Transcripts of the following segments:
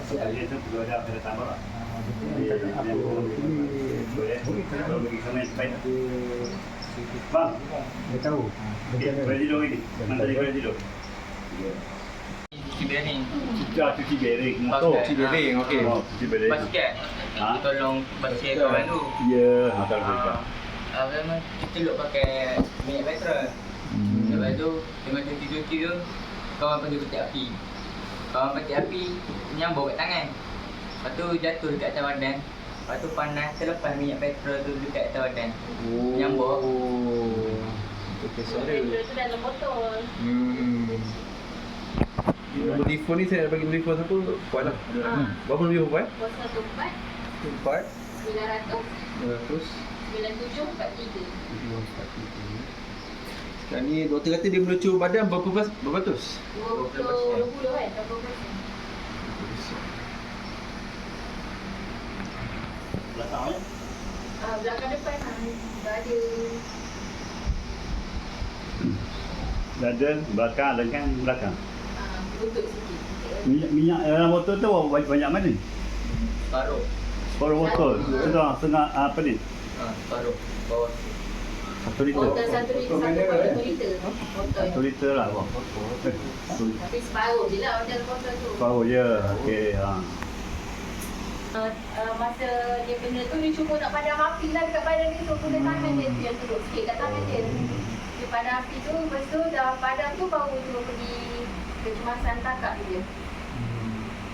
Sekali itu perlu ada tambah lah. Kalau bagi sama yang baik. Bang, Dia tahu. boleh tidur ini? Mana tadi boleh tidur? Cuci bearing. Cuci bearing motor. Cuci bearing, okey. Cuci bearing. Basket. Kita tolong basket kawan tu. Ya, betul betul. Memang kita duduk pakai minyak petrol. Lepas tu, tengah cuci-cuci tu, kawan pergi petik api. Kawan petik api, menyambung kat tangan. Lepas tu jatuh dekat atas badan. Lepas tu panas, terlepas minyak petrol tu dekat atas badan. Menyambung. Okey, Petrol tu dalam botol. Nombor telefon ni saya nak bagi nombor telefon siapa? Puan lah. Berapa nombor telefon Puan? 014 4 900 900 9743. Sekarang ni doktor kata dia melucur badan berapa ratus? 20 kan? 20%. Belakang ya? Belakang depan lah. Dada. Dada, belakang, belakang. Lutut sikit. Minyak dalam botol tu banyak mana? Separuh. Separuh botol. Setengah apa ni? Separuh. Bawah. 1 liter. Botol 1 liter. 1 liter. Botol. 1 liter lah bang. Tapi separuh je lah order botol tu. Separuh je. Okey. Masa dia kena tu, dia cuba nak padam api lah dekat badan dia tu. Guna tangan dia tu yang turut sikit kat tangan dia. Dia padam api tu, lepas tu dah padam tu baru cuba pergi kecemasan takak dia.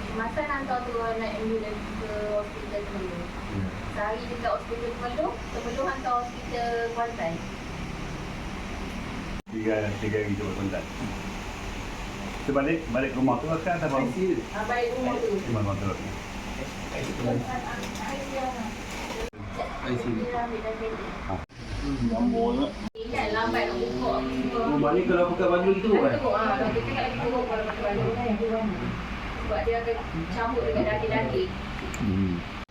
Kecemasan hantar tu naik ambulans ke hospital Temelloh. Sehari dekat hospital Temelloh, Temelloh hantar hospital Kuantan. 3 hari tu kontak. Kita balik ke rumah tu kan atau bang? Balik rumah tu. Di mana tu? Nombor Ingat lambat nak buka apa semua. Balik kalau pakai baju gitu kan? Kalau kita kat lagi turun kalau pakai baju sebab dia akan campur dengan daging-daging.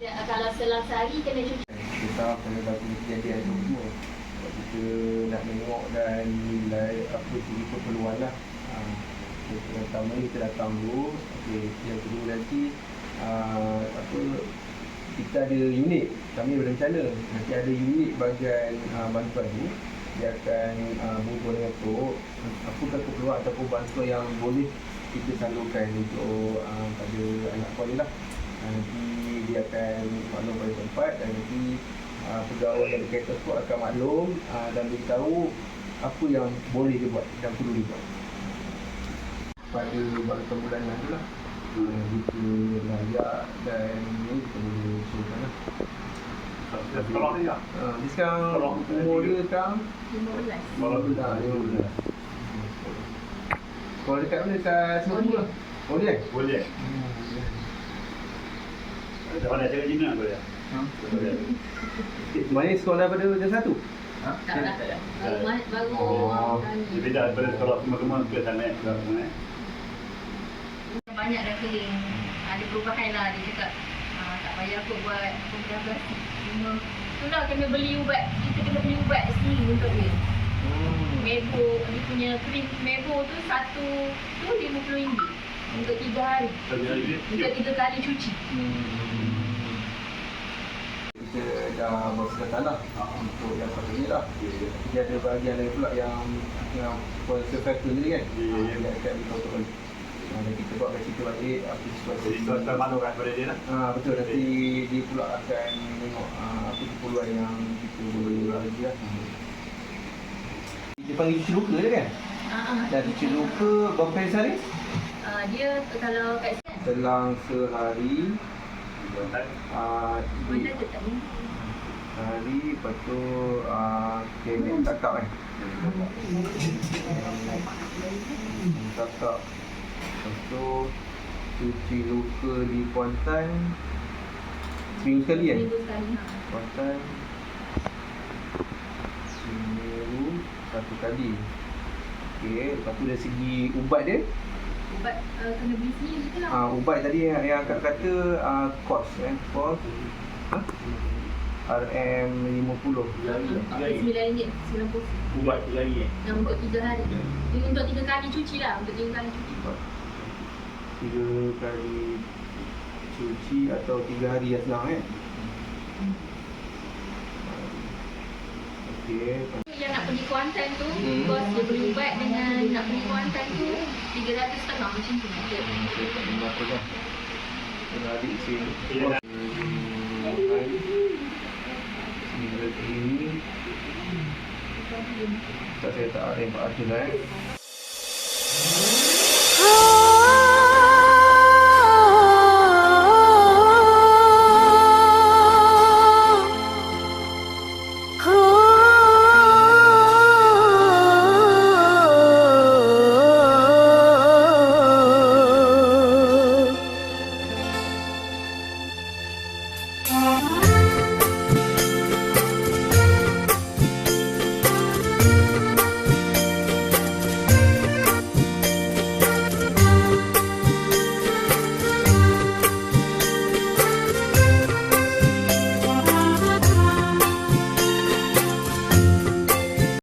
Kalau selang sehari kena cuci. Kita kena bagi kejadian tu semua. Sebab kita nak tengok dan nilai apa jadi keperluan lah. Yang pertama ni kita datang dulu. Okey, yang kedua nanti kita ada unit, kami berencana nanti ada unit bahagian bantuan tu. Dia akan berhubung dengan tu apakah keperluan ataupun bantuan yang boleh kita salurkan untuk pada anak sekolah ni lah. Nanti dia akan maklum pada tempat dan nanti pegawai dari kereta tu akan maklum dan beritahu apa yang boleh dia buat dan perlu dia buat pada bantuan bulanan tu lah. Jika layak dan ni kita boleh suruhkan lah. Sekolah ni tak? Dia sekarang umur dia sekarang 15. Sekolah tu dah 15. Sekolah dekat mana? Dekat Singapura lah. Boleh? Boleh. Mana cakap Cina boleh? Boleh. Mana sekolah pada jam 1? Tak lah. Baru Dia beda daripada sekolah semua ke sana banyak dah kering. Ada perubahan lah. Dia cakap tak payah aku buat pembedah plastik. Cuma tu lah kena beli ubat. Kita kena beli ubat sendiri untuk dia. Mebo, dia punya krim Mebo tu satu tu RM50 untuk 3 hari. Untuk 3 kali cuci. Kita dah bersedia lah untuk yang satu ni lah. Dia ada bahagian lain pula yang sponsor factor ni kan. Dia akan dikontrol. Dan kita buat cerita balik apa situasi. Jadi tuan-tuan maklumkan kepada dia lah. Betul, nanti dia pula akan tengok apa keperluan yang kita boleh lagi lah. Dia panggil cuci luka je kan? Dan cuci luka berapa kali sehari? Dia kalau kat sini Selang sehari mana tu tak ni? hari, lepas tu kena takap kan? Takap. Lepas tu cuci luka di Kuantan seminggu sekali kan? Seminggu sekali. Kuantan seminggu 1 kali. Okey, lepas tu dari segi ubat dia? Ubat kena beli sendiri je lah. Ubat tadi yang akak kata kos kan? Kos RM50. RM9.90. Ubat 3 hari Yang untuk 3 hari. Ini untuk 3 kali cuci lah. Untuk 3 kali cuci. 3 kali suci atau 3 hari yang senang kan. Okey. Yang nak pergi Kuantan tu, kos dia beli ubat dengan nak pergi Kuantan tu 300 macam tu. Berapa dah? Adik sini. Ya. Ini tak saya tak ada yang Pak Arjun